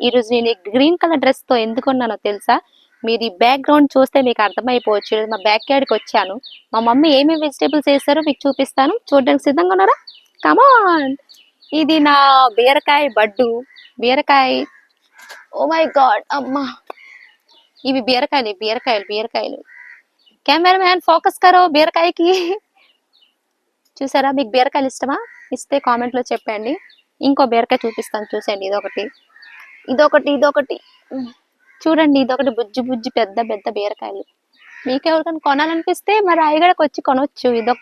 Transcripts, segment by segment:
ఈరోజు నేను green colour dress తో ఎందుకున్నానో తెలుసా? మీరు ఈ బ్యాక్గ్రౌండ్ చూస్తే మీకు అర్థమైపోవచ్చు. మా బ్యాక్ యార్డ్కి వచ్చాను. మా మమ్మీ ఏమేమి వెజిటేబుల్స్ వేస్తారో మీకు చూపిస్తాను. చూడడానికి సిద్ధంగా ఉన్నారా? కమాన్. ఇది నా బీరకాయ బడ్డు. బీరకాయ. ఓ మై గాడ్ అమ్మా. ఇవి బీరకాయలు. కెమెరా మ్యాన్ ఫోకస్ కరో బీరకాయకి. చూసారా? మీకు బీరకాయలు ఇష్టమా? ఇస్తే కామెంట్ లో చెప్పండి. ఇంకో బీరకాయ చూపిస్తాను చూసండి. ఇదొకటి చూడండి. ఇదొకటి బుజ్జి పెద్ద బీరకాయలు. మీకు ఎవరికైనా కొనాలనిపిస్తే మరి రాయగడకు వచ్చి కొనవచ్చు. ఇదొక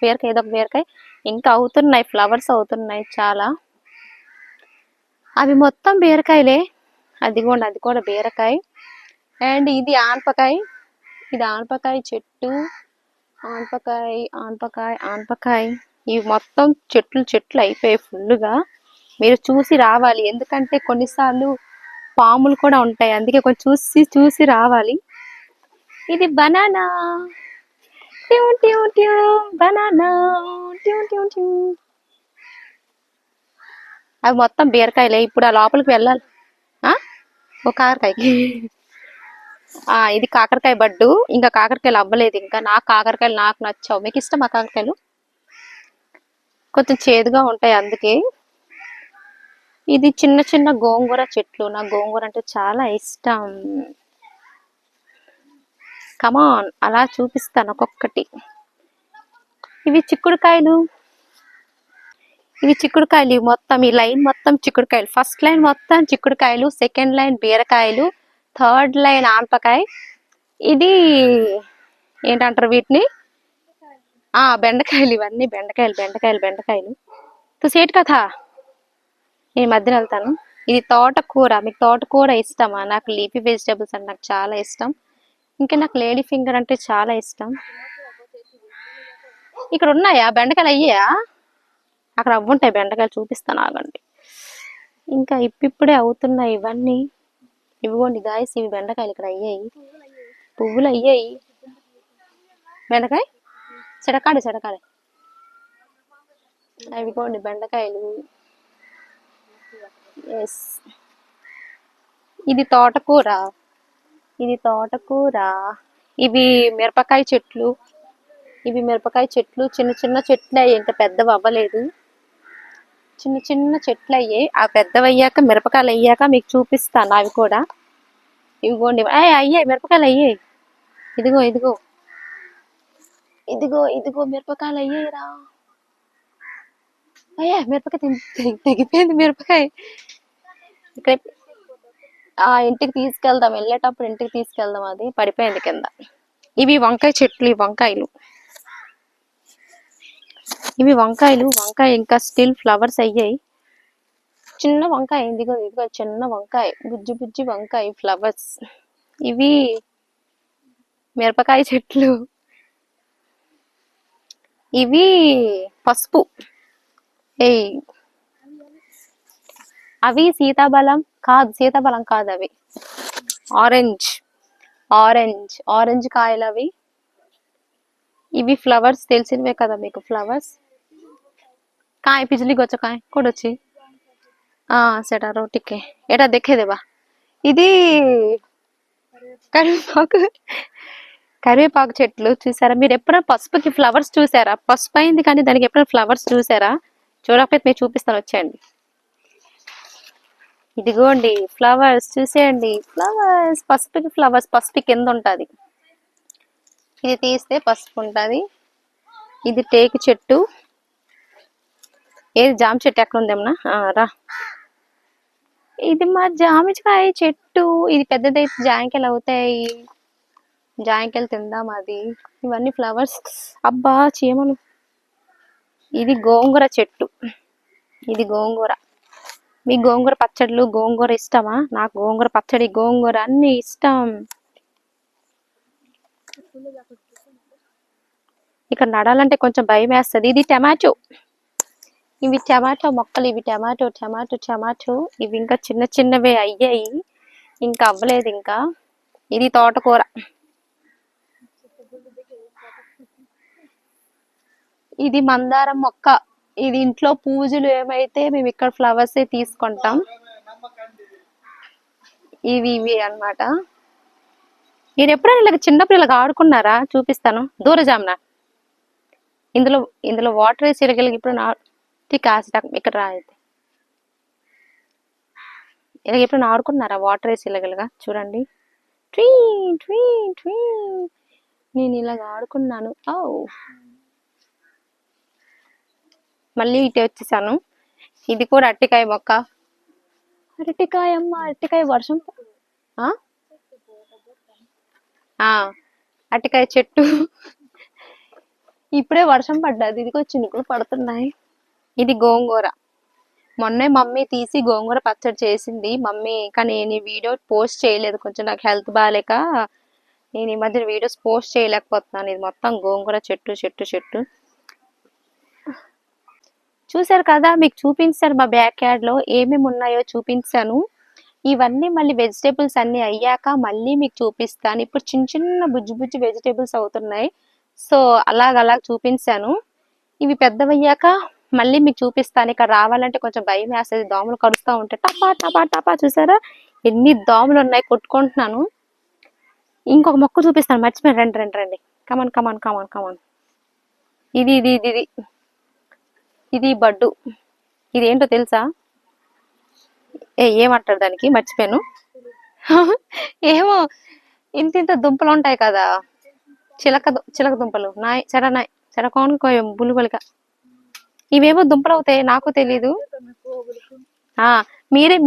బీరకాయ. ఇంకా అవుతున్నాయి, ఫ్లవర్స్ అవుతున్నాయి చాలా. అవి మొత్తం బీరకాయలే. అది కూడా బీరకాయ. అండ్ ఇది ఆనపకాయ. ఇది ఆనపకాయ చెట్టు. ఆనపకాయ. ఇవి మొత్తం చెట్లు అయిపోయాయి ఫుల్గా. మీరు చూసి రావాలి, ఎందుకంటే కొన్నిసార్లు పాములు కూడా ఉంటాయి. అందుకే కొంచెం చూసి రావాలి. ఇది బనానా. బనానా. అవి మొత్తం బీరకాయలే. ఇప్పుడు ఆ లోపలికి వెళ్ళాలి. ఒక కాకరకాయకి. ఇది కాకరకాయ బడ్డు. ఇంకా కాకరకాయలు అవ్వలేదు. ఇంకా కాకరకాయలు నాకు నచ్చావు. మీకు ఇష్టం ఆ కాకరకాయలు? కొంచెం చేదుగా ఉంటాయి అందుకే. ఇది చిన్న గోంగూర చెట్లు. నాకు గోంగూర అంటే చాలా ఇష్టం. కమాన్, అలా చూపిస్తాను ఒక్కొక్కటి. ఇవి చిక్కుడుకాయలు. మొత్తం ఈ లైన్ మొత్తం చిక్కుడుకాయలు. ఫస్ట్ లైన్ మొత్తం చిక్కుడుకాయలు, సెకండ్ లైన్ బీరకాయలు, థర్డ్ లైన్ ఆనపకాయ. ఇది ఏంటంటారు వీటిని? బెండకాయలు. ఇవన్నీ బెండకాయలు. సేట్ కథ. నేను మధ్యన వెళ్తాను. ఇది తోటకూర. మీకు తోటకూర ఇష్టమా? నాకు లీఫీ వెజిటేబుల్స్ అంటే నాకు చాలా ఇష్టం. ఇంకా నాకు లేడీ ఫింగర్ అంటే చాలా ఇష్టం. ఇక్కడ ఉన్నాయా బెండకాయలు? అయ్యా అక్కడ అవ్వుంటాయి బెండకాయలు. చూపిస్తాను ఆగండి. ఇంకా ఇప్పుడే అవుతున్నాయి ఇవన్నీ. ఇవిగోండి గాయస్, ఇవి బెండకాయలు. ఇక్కడ అయ్యాయి, పువ్వులు అయ్యాయి. బెండకాయ చెడకాడే. అవిగోండి బెండకాయలు. ఎస్, ఇది తోటకూర. ఇవి మిరపకాయ చెట్లు. చిన్న చెట్లు అయ్యాయి, ఇంకా పెద్దవి అవ్వలేదు. చిన్న చెట్లు అయ్యాయి. ఆ పెద్దవి అయ్యాక, మిరపకాయలు అయ్యాక మీకు చూపిస్తాను అవి కూడా. ఇవిగోండి అయ్యాయి మిరపకాయలు అయ్యాయి. ఇదిగో మిరపకాయలు అయ్యాయిరా. మిరపకాయ తెగిపోయింది. మిరపకాయ ఇక్కడ ఇంటికి తీసుకెళ్దాం. వెళ్ళేటప్పుడు ఇంటికి తీసుకెళ్దాం. అది పడిపోయింది కింద. ఇవి వంకాయ చెట్లు. ఇవి వంకాయలు. ఇంకా స్టిల్ ఫ్లవర్స్ అయ్యాయి. చిన్న వంకాయ. ఇదిగో చిన్న వంకాయ, బుజ్జి వంకాయ ఫ్లవర్స్. ఇవి మిరపకాయ చెట్లు. ఇవి పసుపు. అవి సీతాఫలం కాదు. అవి ఆరెంజ్ కాయలు అవి. ఇవి ఫ్లవర్స్ తెలిసినవే కదా మీకు. ఫ్లవర్స్ కాయ పిజలి గొచ్చ కాయ కొడొచ్చి సెటా రోటికే ఎటా దెక్కేదేవా. ఇది కరివేపాకు చెట్లు. చూసారా? మీరు ఎప్పుడైనా పసుపుకి ఫ్లవర్స్ చూసారా? పసుపు అయింది కానీ దానికి ఎప్పుడైనా ఫ్లవర్స్ చూసారా? చూడకపోతే మీరు చూపిస్తాను, వచ్చేయండి. ఇదిగోండి ఫ్లవర్స్ చూసేయండి. పసుపుకి ఫ్లవర్స్. పసుపు కింద ఉంటది. ఇది తీస్తే పసుపు ఉంటది. ఇది టేకు చెట్టు. ఏది జామ చెట్టు ఎక్కడ ఉందేమన్నా? రా. ఇది మా జామకాయ చెట్టు. ఇది పెద్దదైతే జాంకాయలు అవుతాయి. జాంకాయలు తిందాం. అది ఇవన్నీ ఫ్లవర్స్. అబ్బా చీమలు. ఇది గోంగూర చెట్టు. మీ గోంగూర పచ్చళ్ళు, గోంగూర ఇష్టమా? నాకు గోంగూర పచ్చడి, గోంగూర అన్ని ఇష్టం. ఇక్కడ నడాలంటే కొంచెం భయం వేస్తుంది. ఇది టమాటో. ఇవి టమాటో మొక్కలు. ఇవి టమాటో. ఇవి ఇంకా చిన్నవే అయ్యాయి, ఇంకా అవ్వలేదు ఇంకా. ఇది తోటకూర. ఇది మందారం మొక్క. ఇది ఇంట్లో పూజలు ఏమైతే మేము ఇక్కడ ఫ్లవర్స్ తీసుకుంటాం. ఇవి అన్నమాట. మీరు ఎప్పుడైనా ఇలాగ చిన్నప్పుడు ఇలాగ ఆడుకున్నారా? చూపిస్తాను. దూరజామున ఇందులో ఇందులో వాటర్ వేసి ఇలాగ ఇప్పుడు కాస్త ఇక్కడ రా అయితే. ఇలాగ ఎప్పుడైనా ఆడుకున్నారా వాటర్ వేసి ఇలాగలుగా? చూడండి. ట్వీ ట్వీ ట్వీ నేను ఇలాగ ఆడుకున్నాను. ఓ మళ్ళీ ఇటే వచ్చేసాను. ఇది కూడా అరటికాయ మొక్క. అరటికాయ అమ్మ, అరటికాయ వర్షం ఆ? ఆ, అరటికాయ చెట్టు. ఇప్పుడే వర్షం పడ్డది, ఇదిగో చినుకులు పడుతున్నాయి. ఇది గోంగూర. మొన్నే మమ్మీ తీసి గోంగూర పచ్చడి చేసింది మమ్మీ, కానీ నేను ఈ వీడియో పోస్ట్ చేయలేదు, కొంచెం నాకు హెల్త్ బాగాలేక నేను ఈ మధ్య వీడియోస్ పోస్ట్ చేయలేకపోతున్నాను. ఇది మొత్తం గోంగూర చెట్టు చెట్టు చెట్టు. చూసారు కదా, మీకు చూపించారు మా బ్యాక్ యార్డ్ లో ఏమేమి ఉన్నాయో చూపించాను. ఇవన్నీ మళ్ళీ వెజిటేబుల్స్ అన్ని అయ్యాక మళ్ళీ మీకు చూపిస్తాను. ఇప్పుడు చిన్న చిన్న బుజ్జి బుజ్జి వెజిటేబుల్స్ అవుతున్నాయి, సో అలాగ చూపించాను. ఇవి పెద్దవయ్యాక మళ్ళీ మీకు చూపిస్తాను. ఇక్కడ రావాలంటే కొంచెం భయం వేస్తుంది, దోమలు కరుస్తూ ఉంటాయి. టపా టపా టపా. చూసారా ఎన్ని దోమలు ఉన్నాయి, కొట్టుకుంటున్నాను. ఇంకొక మొక్క చూపిస్తాను, మర్చిపోయాను. రండి రండి రండి. కమాన్ కమాన్ కమాన్ కమాన్. ఇది ఇది ఇది ఇది ఇది బడ్డు. ఇది ఏంటో తెలుసా? ఏమంటారు దానికి, మర్చిపోయాను. ఏమో, ఇంత ఇంత దుంపలు ఉంటాయి కదా, చిలక దుంపలు. నాయ్ చెరకోన్ బుల్బులిక. ఇవేమో దుంపలు అవుతాయి, నాకు తెలీదు.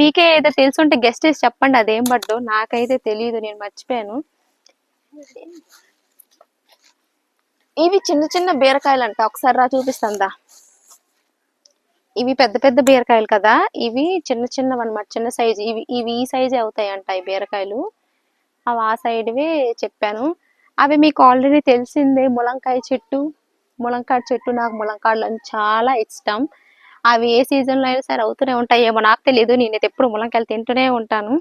మీకే ఏదో తెలుసుంటే గెస్ట్ చేసి చెప్పండి, అదేం బడ్డు. నాకైతే తెలీదు, నేను మర్చిపోయాను. ఇవి చిన్న చిన్న బీరకాయలు అంట, ఒకసారి రా చూపిస్తుందా. ఇవి పెద్ద పెద్ద బీరకాయలు కదా, ఇవి చిన్న చిన్నవి అనమాట, చిన్న సైజు. ఇవి ఈ సైజే అవుతాయి అంట ఈ బీరకాయలు. అవి ఆ సైడ్వే చెప్పాను. అవి మీకు ఆల్రెడీ తెలిసిందే, ములంకాయ చెట్టు. నాకు ములంకాయలు అని చాలా ఇష్టం. అవి ఏ సీజన్లో అయినా సరే అవుతూనే ఉంటాయి, ఏమో నాకు తెలియదు. నేనైతే ఎప్పుడు ములంకాయలు తింటూనే ఉంటాను,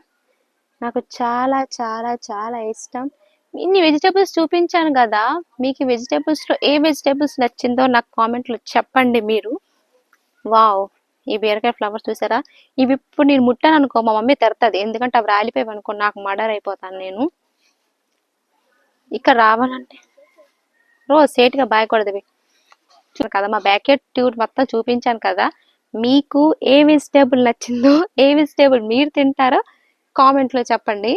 నాకు చాలా చాలా చాలా ఇష్టం. ఇన్ని వెజిటేబుల్స్ చూపించాను కదా, మీకు వెజిటేబుల్స్లో ఏ వెజిటేబుల్స్ నచ్చిందో నాకు కామెంట్లో చెప్పండి మీరు. వావ్, ఈ బీరకాయ ఫ్లవర్స్ చూసారా? ఇవి ఇప్పుడు నేను ముట్టాను అనుకో మా మమ్మీ తెరుతుంది, ఎందుకంటే అవి రాలిపోయి అనుకో నాకు మర్డర్ అయిపోతాను నేను. ఇక్కడ రావాలంటే రోజు సేట్గా బాయకూడదు కదా. మా బ్యాక్ యార్డ్ టూర్ మొత్తం చూపించాను కదా, మీకు ఏ వెజిటేబుల్ నచ్చిందో, ఏ వెజిటేబుల్ మీరు తింటారో కామెంట్లో చెప్పండి.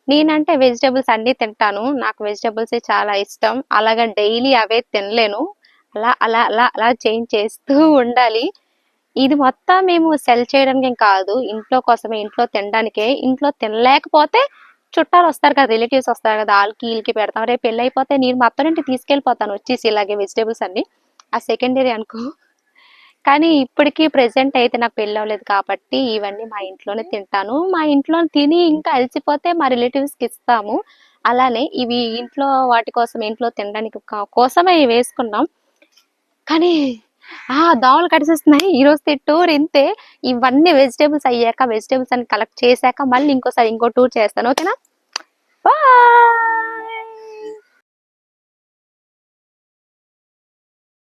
నేనంటే వెజిటేబుల్స్ అన్నీ తింటాను, నాకు వెజిటేబుల్స్ చాలా ఇష్టం. అలాగా డైలీ అవే తినలేను, అలా అలా అలా అలా చేంజ్ చేస్తూ ఉండాలి. ఇది మొత్తం మేము సెల్ చేయడానికి కాదు, ఇంట్లో కోసమే, ఇంట్లో తినడానికే. ఇంట్లో తినలేకపోతే చుట్టాలు వస్తారు కదా, రిలేటివ్స్ వస్తారు కదా, వాళ్ళకి వీళ్ళకి పెడతాం. రేపు పెళ్ళి అయిపోతే నేను మా అత్తోరింటికి తీసుకెళ్ళిపోతాను వచ్చేసి ఇలాగే వెజిటేబుల్స్ అన్ని. ఆ సెకండరీ అనుకో, కానీ ఇప్పటికీ ప్రెసెంట్ అయితే నాకు పెళ్ళి అవ్వలేదు కాబట్టి ఇవన్నీ మా ఇంట్లోనే తింటాను. మా ఇంట్లో తిని ఇంకా అలసిపోతే మా రిలేటివ్స్కి ఇస్తాము. అలానే ఇవి ఇంట్లో వాటి కోసం, ఇంట్లో తినడానికి కోసమే వేసుకున్నాం. కానీ దోమలు కడిసేస్తున్నాయి. ఈ రోజు టూర్ ఇంతే. ఇవన్నీ వెజిటేబుల్స్ అయ్యాక, వెజిటేబుల్స్ అన్ని కలెక్ట్ చేశాక మళ్ళీ ఇంకోసారి ఇంకో టూర్ చేస్తాను, ఓకేనా? బాయ్.